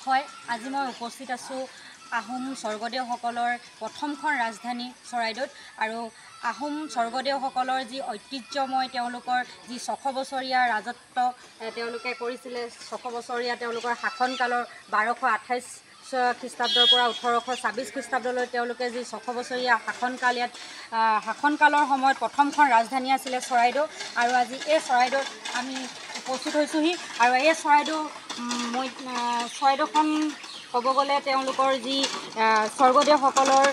হয় আজি মই উপস্থিত আছোঁ আহোম স্বৰ্গদেউসকলৰ প্ৰথমখন ৰাজধানী চৰাইদেউত আৰু আহোম স্বৰ্গদেউসকলৰ যি ঐতিহ্যময় তেওঁলোকৰ যি ৬০০ বছৰীয়া ৰাজত্ব তেওঁলোকে কৰিছিলে ৬০০ বছৰীয়া তেওঁলোকৰ শাসনকালৰ ১২২৮ খ্ৰীষ্টাব্দৰ পৰা ১৮২৬ খ্ৰীষ্টাব্দলৈ তেওঁলোকে যি ৬০০ বছৰীয়া শাসনকাল ইয়াত শাসনকালৰ সময়ত প্ৰথমখন ৰাজধানী আছিলে চৰাইদেউ আৰু আজি এই চৰাইদেউত আমি উপস্থিত হৈছোঁহি আৰু এই চৰাইদেউখন ক'ব গ'লে তেওঁলোকৰ যি স্বৰ্গদেউসকলৰ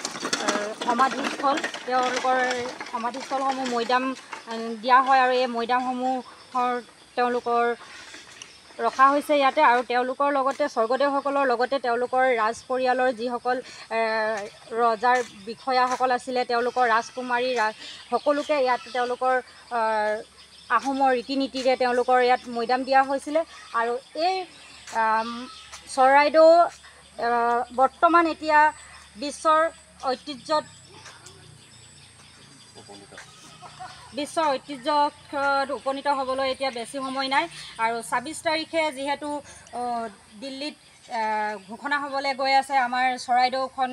সমাধিস্থল তেওঁলোকৰ সমাধিস্থলসমূহ মৈদাম দিয়া হয় আৰু এই মৈদামসমূহৰ তেওঁলোকৰ ৰখা হৈছে ইয়াতে আৰু তেওঁলোকৰ লগতে স্বৰ্গদেউসকলৰ লগতে তেওঁলোকৰ ৰাজ পৰিয়ালৰ যিসকল ৰজাৰ বিষয়াসকল আছিলে তেওঁলোকৰ ৰাজকুমাৰী সকলোকে ইয়াত তেওঁলোকৰ আহোমৰ ৰীতি নীতিৰে তেওঁলোকৰ ইয়াত মৈদাম দিয়া হৈছিলে আৰু এই চৰাইদেউ বৰ্তমান এতিয়া বিশ্বৰ ঐতিহ্যত উপনীত হ'বলৈ এতিয়া বেছি সময় নাই আৰু ২৬ তাৰিখে যিহেতু দিল্লীত ঘোষণা হ'বলৈ গৈ আছে আমাৰ চৰাইদেউখন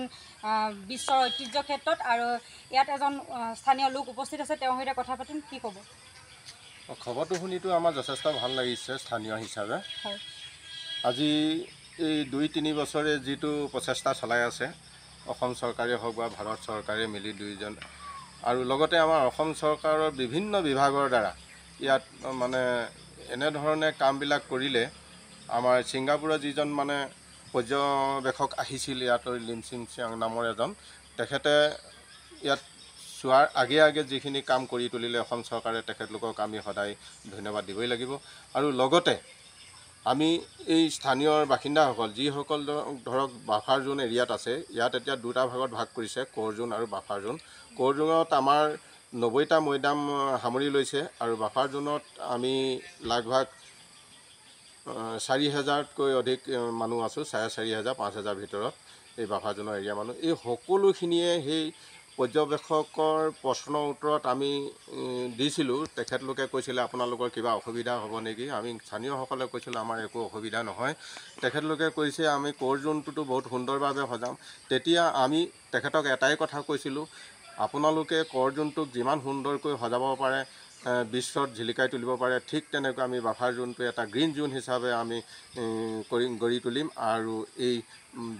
বিশ্বৰ ঐতিহ্য ক্ষেত্ৰত আৰু ইয়াত এজন স্থানীয় লোক উপস্থিত আছে তেওঁৰ সৈতে কথা পাতিম কি ক'ব খবৰটো শুনিতো আমাৰ যথেষ্ট ভাল লাগিছে স্থানীয় হিচাপে আজি এই ২-৩ বছৰে যিটো প্ৰচেষ্টা চলাই আছে অসম চৰকাৰে হওক বা ভাৰত চৰকাৰে মিলি দুইজন আৰু লগতে আমাৰ অসম চৰকাৰৰ বিভিন্ন বিভাগৰ দ্বাৰা ইয়াত মানে এনেধৰণে কামবিলাক কৰিলে আমাৰ ছিংগাপুৰৰ যিজন মানে পৰ্যবেক্ষক আহিছিল ইয়াত লিমচিং চিয়াং নামৰ এজন তেখেতে ইয়াত চোৱাৰ আগে আগে যিখিনি কাম কৰি তুলিলে অসম চৰকাৰে তেখেতলোকক আমি সদায় ধন্যবাদ দিবই লাগিব আৰু লগতে আমি এই স্থানীয় বাসিন্দাসকল যিসকল ধৰক বাফাৰ জোন এৰিয়াত আছে ইয়াত এতিয়া দুটা ভাগত ভাগ কৰিছে কোৰ জোন আৰু বাফাৰ জোন কোৰ জোনত আমাৰ ৯০টা মৈদাম সামৰি লৈছে আৰু বাফাৰ জোনত আমি লাগভাগ ৪,০০০তকৈ অধিক মানুহ আছোঁ ৪,৫০০ ৫,০০০ ভিতৰত এই বাফাৰ জোনৰ এৰিয়া মানুহ এই সকলোখিনিয়ে সেই পৰ্যবেক্ষকৰ প্ৰশ্নৰ উত্তৰত আমি দিছিলোঁ তেখেতলোকে কৈছিলে আপোনালোকৰ কিবা অসুবিধা হ'ব নেকি আমি স্থানীয়সকলে কৈছিলোঁ আমাৰ একো অসুবিধা নহয় তেখেতলোকে কৈছে আমি কোৰ জোনটোতো বহুত সুন্দৰভাৱে সজাম তেতিয়া আমি তেখেতক এটাই কথা কৈছিলোঁ আপোনালোকে কোৰ জোনটোক যিমান সুন্দৰকৈ সজাব পাৰে বিশ্বত জিলিকাই তুলিব পাৰে ঠিক তেনেকৈ আমি বাফাৰ জোনটো এটা গ্ৰীণ জোন হিচাপে আমি গঢ়ি তুলিম আৰু এই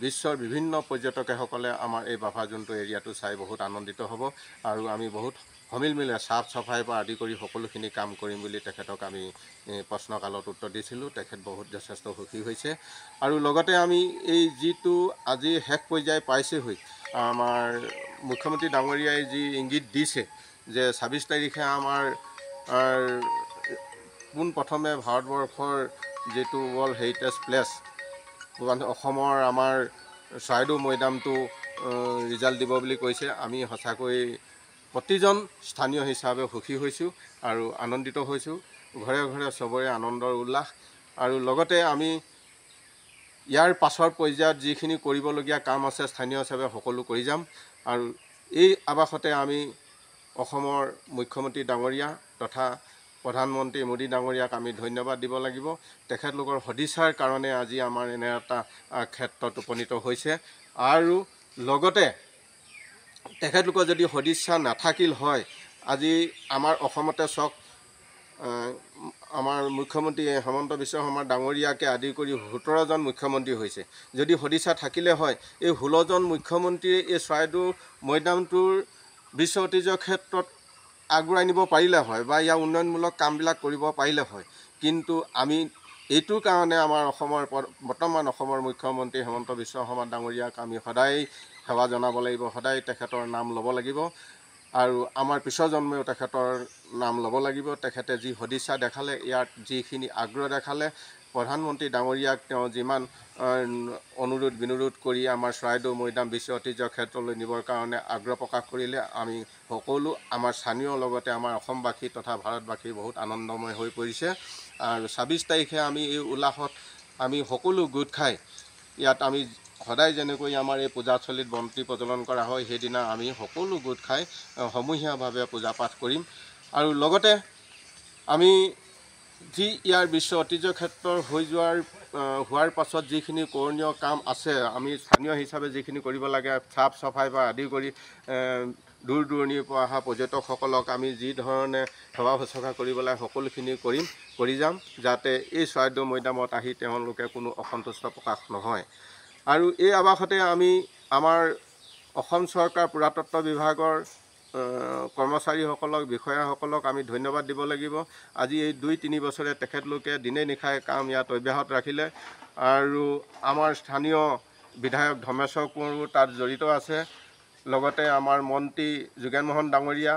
বিশ্বৰ বিভিন্ন পৰ্যটকসকলে আমাৰ এই বাফাৰ জোনটো এৰিয়াটো চাই বহুত আনন্দিত হ'ব আৰু আমি বহুত সমিলমিলে চাফ চাফাইৰ পৰা আদি কৰি সকলোখিনি কাম কৰিম বুলি তেখেতক আমি প্ৰশ্নকালত উত্তৰ দিছিলোঁ তেখেত বহুত যথেষ্ট সুখী হৈছে আৰু লগতে আমি এই যিটো আজি শেষ পৰ্যায় পাইছেহি আমাৰ মুখ্যমন্ত্ৰী ডাঙৰীয়াই যি ইংগিত দিছে যে ২৬ তাৰিখে আমাৰ পোনপ্ৰথমে ভাৰতবৰ্ষৰ যিটো ৱৰ্ল্ড হেৰিটেজ প্লেচ অসমৰ আমাৰ চৰাইদেউ মৈদামটো ৰিজাল্ট দিব বুলি কৈছে আমি সঁচাকৈ প্ৰতিজন স্থানীয় হিচাপে সুখী হৈছোঁ আৰু আনন্দিত হৈছোঁ ঘৰে ঘৰে চবৰে আনন্দৰ উল্লাস আৰু লগতে আমি ইয়াৰ পাছৰ পৰ্যায়ত যিখিনি কৰিবলগীয়া কাম আছে স্থানীয় হিচাপে সকলো কৰি যাম আৰু এই আৱাসতে আমি অসমৰ মুখ্যমন্ত্ৰী ডাঙৰীয়া তথা প্ৰধানমন্ত্ৰী মোদী ডাঙৰীয়াক আমি ধন্যবাদ দিব লাগিব তেখেতলোকৰ সদিচ্ছাৰ কাৰণে আজি আমাৰ এনে এটা ক্ষেত্ৰত উপনীত হৈছে আৰু লগতে তেখেতলোকৰ যদি সদিচ্ছা নাথাকিল হয় আজি আমাৰ অসমতে চাওক আমাৰ মুখ্যমন্ত্ৰী হেমন্ত বিশ্ব শৰ্মা ডাঙৰীয়াকে আদি কৰি ১৭জন মুখ্যমন্ত্ৰী হৈছে যদি সদিচ্ছা থাকিলে হয় এই ১৬জন মুখ্যমন্ত্ৰীয়ে এই চৰাইদেউ মৈদামটোৰ বিশ্ব ঐতিহ্য ক্ষেত্ৰত আগুৱাই নিব পাৰিলে হয় বা ইয়াৰ উন্নয়নমূলক কামবিলাক কৰিব পাৰিলে হয় কিন্তু আমি এইটোৰ কাৰণে আমাৰ অসমৰ বৰ্তমান অসমৰ মুখ্যমন্ত্ৰী হেমন্ত বিশ্ব শৰ্মা ডাঙৰীয়াক আমি সদায় সেৱা জনাব লাগিব সদায় তেখেতৰ নাম ল'ব লাগিব আৰু আমাৰ পিছৰ জন্মেও তেখেতৰ নাম ল'ব লাগিব তেখেতে যি সদিচ্ছা দেখালে ইয়াত যিখিনি আগ্ৰহ দেখালে প্ৰধানমন্ত্ৰী ডাঙৰীয়াক তেওঁ যিমান অনুৰোধ বিনোৰোধ কৰি আমাৰ চৰাইদেউ মৈদাম বিশ্ব ঐতিহ্য ক্ষেত্ৰলৈ নিবৰ কাৰণে আগ্ৰহ প্ৰকাশ কৰিলে আমি সকলো আমাৰ স্থানীয় লগতে আমাৰ অসমবাসী তথা ভাৰতবাসী বহুত আনন্দময় হৈ পৰিছে আৰু ২৬ তাৰিখে আমি এই উল্লাসত আমি সকলো গোট খাই ইয়াত আমি সদায় যেনেকৈ আমাৰ এই পূজাস্থলীত বন্তি প্ৰজ্বলন কৰা হয় সেইদিনা আমি সকলো গোট খাই সমূহীয়াভাৱে পূজা পাঠ কৰিম আৰু লগতে আমি যি ইয়াৰ বিশ্ব ঐতিহ্য ক্ষেত্ৰৰ হৈ যোৱাৰ হোৱাৰ পাছত যিখিনি কৰণীয় কাম আছে আমি স্থানীয় হিচাপে যিখিনি কৰিব লাগে চাফ চাফাই বা আদি কৰি দূৰ দূৰণিৰ পৰা অহা পৰ্যটকসকলক আমি যি ধৰণে সেৱা শুশ্ৰূষা কৰিব লাগে সকলোখিনি কৰি যাম যাতে এই চৰাইদেউ মৈদামত আহি তেওঁলোকে কোনো অসন্তুষ্ট প্ৰকাশ নহয়। আৰু এই আৱাসতে আমি আমাৰ অসম চৰকাৰ পুৰাতত্ব বিভাগৰ কৰ্মচাৰীসকলক বিষয়াসকলক আমি ধন্যবাদ দিব লাগিব। আজি এই 2-3 বছৰে তেখেতলোকে দিনে নিশাই কাম ইয়াত অব্যাহত ৰাখিলে আৰু আমাৰ স্থানীয় বিধায়ক ধৰ্মেশ্বৰ কোঁৱৰো তাত জড়িত আছে। লগতে আমাৰ মন্ত্ৰী যোগেন মোহন ডাঙৰীয়া,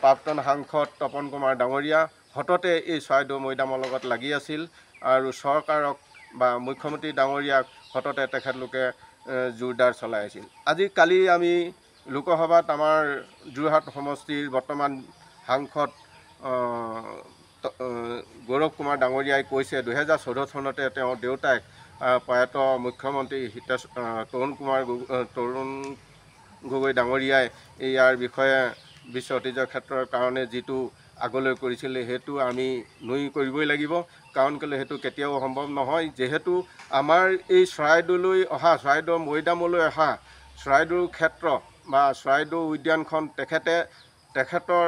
প্ৰাক্তন সাংসদ তপন কুমাৰ ডাঙৰীয়া সততে এই চৰাইদেউ মৈদামৰ লগত লাগি আছিল আৰু চৰকাৰক বা মুখ্যমন্ত্ৰী ডাঙৰীয়াক সততে তেখেতলোকে জোৰদাৰ চলাই আছিল। কালি আমি লোকসভাত আমাৰ যোৰহাট সমষ্টিৰ বৰ্তমান সাংসদ গৌৰৱ কুমাৰ ডাঙৰীয়াই কৈছে 2014 চনতে তেওঁৰ দেউতাক প্ৰয়াত মুখ্যমন্ত্ৰী তৰুণ গগৈ ডাঙৰীয়াই ইয়াৰ বিষয়ে বিশ্ব ঐতিহ্য ক্ষেত্ৰৰ কাৰণে যিটো আগলৈ কৰিছিলে সেইটো আমি নুই কৰিবই লাগিব। কাৰণ কেলৈ সেইটো কেতিয়াও সম্ভৱ নহয়, যিহেতু আমাৰ এই চৰাইদেউলৈ অহা চৰাইদেউ মৈদামলৈ অহা চৰাইদেউৰ ক্ষেত্ৰ বা চৰাইদেউ উদ্যানখন তেখেতৰ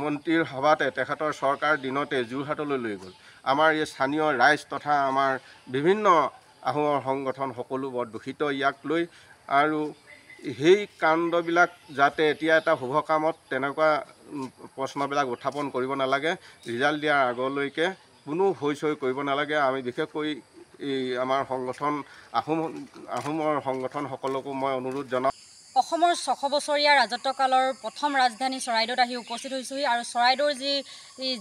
মন্ত্ৰীৰ সভাতে তেখেতৰ চৰকাৰ দিনতে যোৰহাটলৈ লৈ গ'ল। আমাৰ এই স্থানীয় ৰাইজ তথা আমাৰ বিভিন্ন আহোমৰ সংগঠন সকলো বৰ দূষিত ইয়াক লৈ। আৰু সেই কাণ্ডবিলাক যাতে এতিয়া এটা শুভ কামত তেনেকুৱা প্ৰশ্নবিলাক উত্থাপন কৰিব নালাগে, ৰিজাল্ট দিয়াৰ আগলৈকে কোনো হৈচৈ কৰিব নালাগে। আমি বিশেষকৈ এই আমাৰ সংগঠন আহোমৰ সংগঠনসকলকো মই অনুৰোধ জনাওঁ। অসমৰ 600 বছৰীয়া ৰাজত্বকালৰ প্ৰথম ৰাজধানী চৰাইদেউত আহি উপস্থিত হৈছোঁহি আৰু চৰাইদেউৰ যি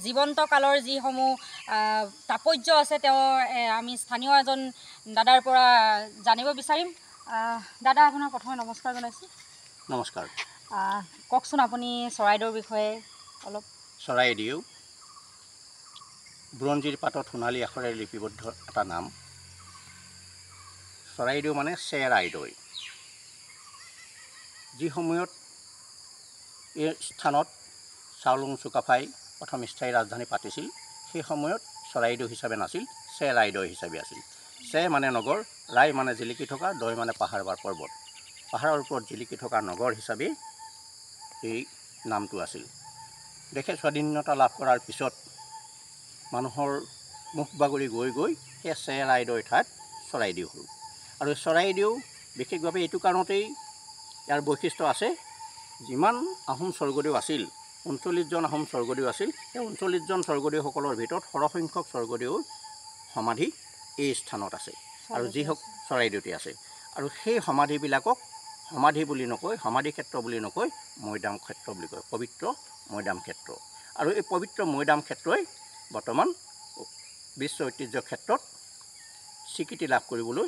জীৱন্ত কালৰ যিসমূহ তাৎপৰ্য আছে তেওঁ আমি স্থানীয় এজন দাদাৰ পৰা জানিব বিচাৰিম। দাদা, আপোনাৰ প্ৰথমে নমস্কাৰ জনাইছোঁ। নমস্কাৰ। কওকচোন আপুনি চৰাইদেউৰ বিষয়ে অলপ। চৰাইদেউ বুৰঞ্জীৰ পাতত সোণালী আখৰেৰে লিপিবদ্ধ এটা নাম। চৰাইদেউ মানে চেৰাইদৈ। যি সময়ত এই স্থানত চাওলুং চুকাফাই প্ৰথম স্থায়ী ৰাজধানী পাতিছিল সেই সময়ত চৰাইদেউ হিচাপে নাছিল, চেৰাইদৈ হিচাপে আছিল। চে মানে নগৰ, ৰাই মানে জিলিকি থকা, দৈ মানে পাহাৰ বা পৰ্বত। পাহাৰৰ ওপৰত জিলিকি থকা নগৰ হিচাপে এই নামটো আছিল। দেশে স্বাধীনতা লাভ কৰাৰ পিছত মানুহৰ মুখ বাগৰি গৈ গৈ সেই চেৰাইদৈ ঠাইত চৰাইদেউ হ'ল। আৰু চৰাইদেউ বিশেষভাৱে এইটো কাৰণতেই ইয়াৰ বৈশিষ্ট্য আছে, যিমান আহোম স্বৰ্গদেউ আছিল 39জন আহোম স্বৰ্গদেউ আছিল, সেই 39জন স্বৰ্গদেউসকলৰ ভিতৰত সৰহসংখ্যক স্বৰ্গদেউৰ সমাধি এই স্থানত আছে আৰু যি হওক চৰাইদেউতে আছে। আৰু সেই সমাধিবিলাকক সমাধি বুলি নকৈ, সমাধি ক্ষেত্ৰ বুলি নকৈ, মৈদাম ক্ষেত্ৰ বুলি কয়, পবিত্ৰ মৈদাম ক্ষেত্ৰ। আৰু এই পবিত্ৰ মৈদাম ক্ষেত্ৰই বৰ্তমান বিশ্ব ঐতিহ্য ক্ষেত্ৰত স্বীকৃতি লাভ কৰিবলৈ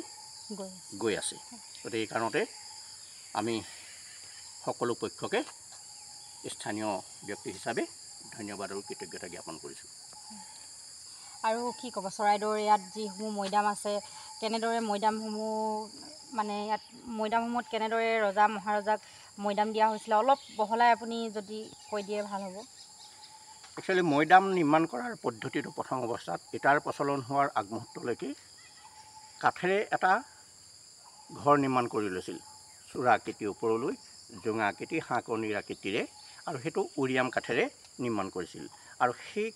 গৈ আছে। গতিকে এই কাৰণতে আমি সকলো পক্ষকে স্থানীয় ব্যক্তি হিচাপে ধন্যবাদ আৰু কৃতজ্ঞতা জ্ঞাপন কৰিছোঁ। আৰু কি ক'ব, চৰাইদেউৰ ইয়াত যিসমূহ মৈদাম আছে কেনেদৰে মৈদামসমূহ মানে ইয়াত মৈদামসমূহত কেনেদৰে ৰজা মহাৰজাক মৈদাম দিয়া হৈছিলে অলপ বহলাই আপুনি যদি কৈ দিয়ে ভাল হ'ব। একচুৱেলি মৈদাম নিৰ্মাণ কৰাৰ পদ্ধতিটো প্ৰথম অৱস্থাত ইটাৰ প্ৰচলন হোৱাৰ আগমুহূৰ্তলৈকে কাঠেৰে এটা ঘৰ নিৰ্মাণ কৰি লৈছিল, চূড়া আকৃতিৰ ওপৰলৈ জোঙা আকৃতি হাঁহকণীৰ আকৃতিৰে, আৰু সেইটো উৰিয়াম কাঠেৰে নিৰ্মাণ কৰিছিল। আৰু সেই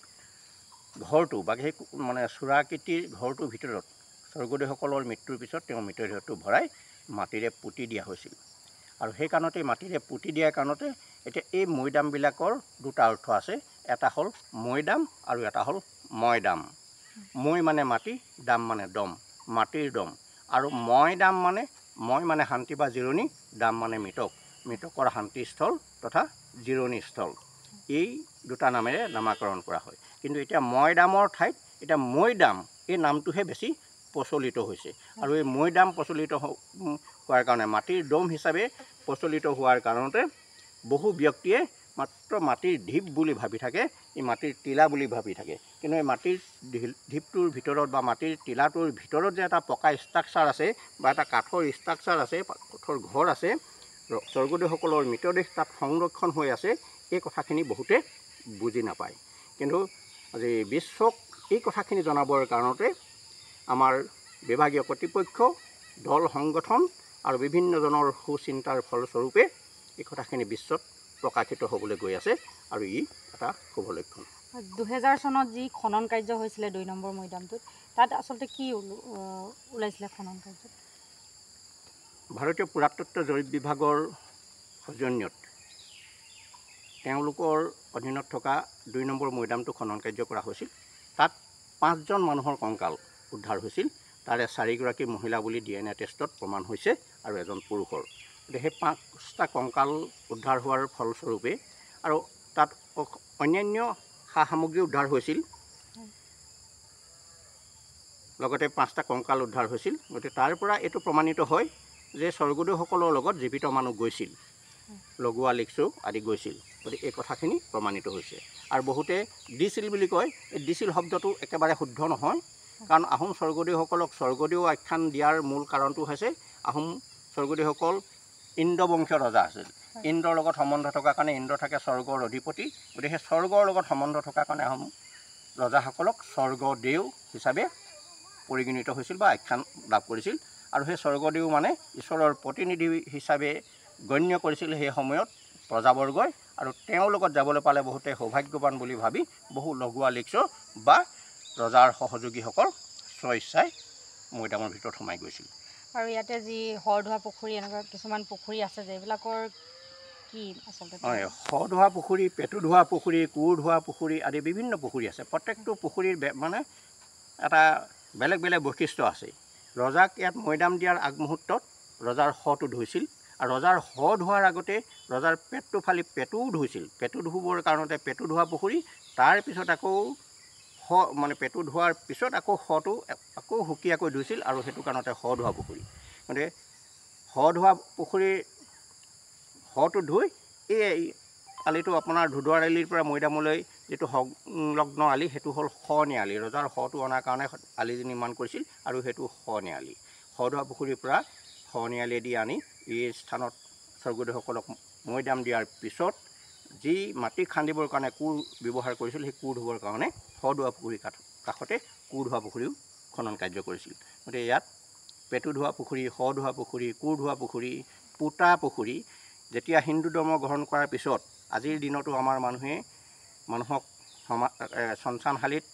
ঘৰটো বা সেই মানে চূড়া আকৃতিৰ ঘৰটোৰ ভিতৰত স্বৰ্গদেউসকলৰ মৃত্যুৰ পিছত তেওঁৰ মৃতদেহটো ভৰাই মাটিৰে পুতি দিয়া হৈছিল। আৰু সেইকাৰণতে মাটিৰে পুতি দিয়াৰ কাৰণতে এতিয়া এই মৈদামবিলাকৰ দুটা অৰ্থ আছে, এটা হ'ল মৈদাম আৰু এটা হ'ল ময়দাম। মৈ মানে মাটি, দাম মানে দম, মাটিৰ দম। আৰু ময়দাম মানে ময় মানে শান্তি বা জিৰণি, দাম মানে মৃতক, মৃতকৰ শান্তিস্থল তথা জিৰণিস্থল। এই দুটা নামেৰে নামাকৰণ কৰা হয়। কিন্তু এতিয়া ময়দামৰ ঠাইত এতিয়া মৈদাম এই নামটোহে বেছি প্ৰচলিত হৈছে। আৰু এই মৈদাম প্ৰচলিত হোৱাৰ কাৰণে, মাটিৰ দম হিচাপে প্ৰচলিত হোৱাৰ কাৰণতে বহু ব্যক্তিয়ে মাত্ৰ মাটিৰ ঢিপ বুলি ভাবি থাকে, এই মাটিৰ টিলা বুলি ভাবি থাকে। কিন্তু এই মাটিৰ ঢিপটোৰ ভিতৰত বা মাটিৰ টিলাটোৰ ভিতৰত যে এটা পকা ষ্ট্ৰাকচাৰ আছে বা এটা কাঠৰ ষ্ট্ৰাকচাৰ আছে, কাঠৰ ঘৰ আছে, স্বৰ্গদেউসকলৰ মৃতদেহ তাত সংৰক্ষণ হৈ আছে, এই কথাখিনি বহুতে বুজি নাপায়। কিন্তু আজি বিশ্বক এই কথাখিনি জনাবৰ কাৰণতে আমাৰ বিভাগীয় কৰ্তৃপক্ষ দল সংগঠন আৰু বিভিন্নজনৰ সুচিন্তাৰ ফলস্বৰূপে এই কথাখিনি বিশ্বত প্ৰকাশিত হ'বলৈ গৈ আছে আৰু ই এটা শুভ লক্ষণ। 2000 চনত যি খনন কাৰ্য হৈছিলে 2 নম্বৰ মৈদামটোত তাত আচলতে কি ওলাইছিলে খনন কাৰ্যত? ভাৰতীয় পুৰাতত্ত্ব জৰীপ বিভাগৰ সৌজন্যত তেওঁলোকৰ অধীনত থকা 2 নম্বৰ মৈদামটো খনন কাৰ্য কৰা হৈছিল। তাত 5জন মানুহৰ কংকাল উদ্ধাৰ হৈছিল। তাৰে 4গৰাকী মহিলা বুলি DNA টেষ্টত প্ৰমাণ হৈছে আৰু এজন পুৰুষৰ। গতিকে সেই 5টা কংকাল উদ্ধাৰ হোৱাৰ ফলস্বৰূপে আৰু তাত অন্যান্য সা সামগ্ৰী উদ্ধাৰ হৈছিল, লগতে 5টা কংকাল উদ্ধাৰ হৈছিল। গতিকে তাৰ পৰা এইটো প্ৰমাণিত হয় যে স্বৰ্গদেউসকলৰ লগত জীৱিত মানুহ গৈছিল, লগোৱা লিকচু আদি গৈছিল। গতিকে এই কথাখিনি প্ৰমাণিত হৈছে। আৰু বহুতে দিছিল বুলি কয়, এই দিছিল শব্দটো একেবাৰে শুদ্ধ নহয়, কাৰণ আহোম স্বৰ্গদেউসকলক স্বৰ্গদেউ আখ্যান দিয়াৰ মূল কাৰণটো হৈছে আহোম স্বৰ্গদেউসকল ইন্দ্ৰবংশীয় ৰজা আছিল। ইন্দ্ৰৰ লগত সম্বন্ধ থকাৰ কাৰণে ইন্দ্ৰ থাকে স্বৰ্গৰ অধিপতি। গতিকে সেই স্বৰ্গৰ লগত সম্বন্ধ থকাৰ কাৰণে আহোম ৰজাসকলক স্বৰ্গদেউ হিচাপে পৰিগণিত হৈছিল বা আখ্যান লাভ কৰিছিল। আৰু সেই স্বৰ্গদেউ মানে ঈশ্বৰৰ প্ৰতিনিধি হিচাপে গণ্য কৰিছিল সেই সময়ত প্ৰজাবৰ্গই। আৰু তেওঁৰ লগত যাবলৈ পালে বহুতে সৌভাগ্যৱান বুলি ভাবি বহু লগোৱা লিকচু বা ৰজাৰ সহযোগীসকল স্বইচ্ছাই মৈদামৰ ভিতৰত সোমাই গৈছিল। আৰু ইয়াতে যি হৰধোৱা পুখুৰী এনেকুৱা কিছুমান পুখুৰী আছে যে এইবিলাকৰ কি আচলতে? হয়, হৰধোৱা পুখুৰী, পেটুধোৱা পুখুৰী, কোৰধোৱা পুখুৰী আদি বিভিন্ন পুখুৰী আছে। প্ৰত্যেকটো পুখুৰীৰ মানে এটা বেলেগ বেলেগ বৈশিষ্ট্য আছে। ৰজাক ইয়াত মৈদাম দিয়াৰ আগমুহূৰ্তত ৰজাৰ শটো ধুইছিল, আৰু ৰজাৰ শ ধোৱাৰ আগতে ৰজাৰ পেটটো ফালি পেটুও ধুইছিল। পেটু ধুবৰ কাৰণতে পেটু ধোৱা পুখুৰী, তাৰপিছত আকৌ মানে পেটু ধোৱাৰ পিছত আকৌ শটো আকৌ সুকীয়াকৈ ধুইছিল, আৰু সেইটো কাৰণতে শ ধোৱা পুখুৰী। গতিকে শ ধোৱা পুখুৰীৰ শটো ধুই এই আলিটো আপোনাৰ ধুদুৱাৰ আলিৰ পৰা মৈদামলৈ যিটো সংলগ্ন আলি সেইটো হ'ল শনি আলি। ৰজাৰ শটো অনাৰ কাৰণে আলি নিৰ্মাণ কৰিছিল, আৰু সেইটো শনি আলি। শ ধোৱা পুখুৰীৰ পৰা শনি আলিয়েদি আনি এই স্থানত স্বৰ্গদেউসকলক মৈদাম দিয়াৰ পিছত যি মাটি খান্দিবৰ কাৰণে কোৰ ব্যৱহাৰ কৰিছিল, সেই কোৰ ধুবৰ কাৰণে শ ধোৱা পুখুৰীৰ কাষতে কোৰ ধোৱা পুখুৰীও খনন কাৰ্য কৰিছিল। গতিকে ইয়াত পেটু ধোৱা পুখুৰী, শ ধোৱা পুখুৰী, কোৰ ধোৱা পুখুৰী, পোতা পুখুৰী। যেতিয়া হিন্দু ধৰ্ম গ্ৰহণ কৰাৰ পিছত আজিৰ দিনতো আমাৰ মানুহক শ্মশানশালীত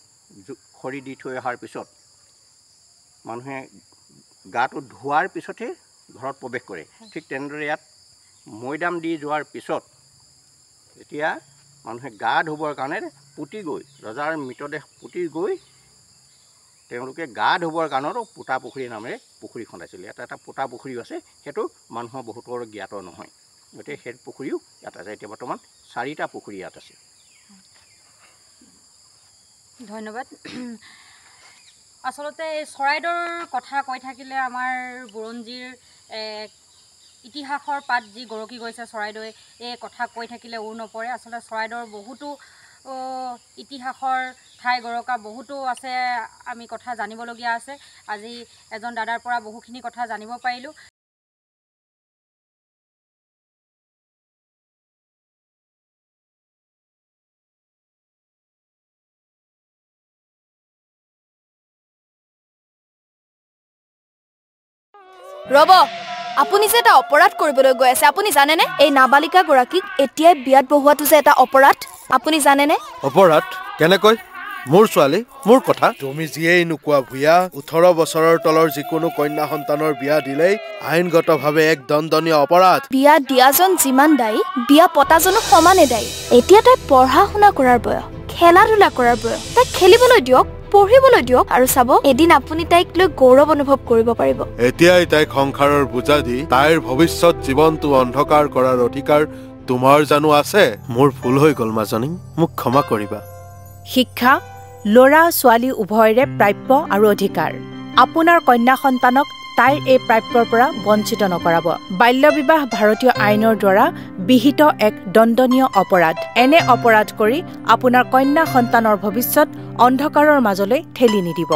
খৰি দি থৈ অহাৰ পিছত মানুহে গাটো ধোৱাৰ পিছতহে ঘৰত প্ৰৱেশ কৰে। ঠিক তেনেদৰে ইয়াত মৈদাম দি যোৱাৰ পিছত এতিয়া মানুহে গা ধুবৰ কাৰণে পুতি গৈ ৰজাৰ মৃতদেহ পুতি গৈ তেওঁলোকে গা ধুবৰ কাৰণেও পোতা পুখুৰী নামেৰে পুখুৰী খন্দাইছিল। ইয়াত এটা পোতা পুখুৰীও আছে, সেইটো মানুহৰ বহুতৰ জ্ঞাত নহয়। গতিকে সেই পুখুৰীও ইয়াত আছে। এতিয়া বৰ্তমান 4টা পুখুৰী ইয়াত আছে। ধন্যবাদ। আচলতে চৰাইদেউৰ কথা কৈ থাকিলে আমাৰ বুৰঞ্জীৰ ইতিহাসৰ পাত যি গৰকি গৈছে চৰাইদেউৱে, এই কথা কৈ থাকিলে নপৰে। আচলতে চৰাইদেউৰ বহুতো ইতিহাসৰ ঠাই গৰকা বহুতো আছে, আমি কথা জানিবলগীয়া আছে। আজি এজন দাদাৰ পৰা বহুখিনি কথা জানিব পাৰিলোঁ। ৰব, আপুনি যে এটা অপৰাধ কৰিবলৈ গৈ আছে, আপুনি জানেনে? এই নাবালিকা গৰাকীক এতিয়াই বিয়াত বহোৱাটো যে এটা অপৰাধ, আপুনি জানেনে? অপৰাধ কেনেকৈ? মোৰ ছোৱালী, মোৰ কথা। তুমি যিয়েই নোকোৱা ভূঞা, 18 বছৰৰ তলৰ যিকোনো কন্যা সন্তানৰ বিয়া দিলেই আইনগতভাৱে এক দণ্ডনীয় অপৰাধ। বিয়া দিয়াজন যিমান দায়ী, বিয়া পতাজনো সমানে দায়ী। এতিয়া তাই পঢ়া শুনা কৰাৰ বয়স, খেলা ধূলা কৰাৰ বয়স। তাইক খেলিবলৈ দিয়ক, পঢ়িবলৈ দিয়ক, আৰু চাব এদিন আপুনি তাইক লৈ গৌৰৱ অনুভৱ কৰিব পাৰিব। এতিয়াই তাইক সংসাৰৰ বোজা দি তাইৰ ভৱিষ্যত জীৱনটো অন্ধকাৰ কৰাৰ অধিকাৰ তোমাৰ জানো আছে? মোৰ ভুল হৈ গ'ল মাজনী, মোক ক্ষমা কৰিবা। শিক্ষা ল'ৰা ছোৱালী উভয়ৰে প্ৰাপ্য আৰু অধিকাৰ। আপোনাৰ কন্যা সন্তানক তাইৰ এই প্ৰাপ্যৰ পৰা বঞ্চিত নকৰাব। বাল্য বিবাহ ভাৰতীয় আইনৰ দ্বাৰা বিহিত এক দণ্ডনীয় অপৰাধ। এনে অপৰাধ কৰি আপোনাৰ কন্যা সন্তানৰ ভৱিষ্যত অন্ধকাৰৰ মাজলৈ ঠেলি নিদিব।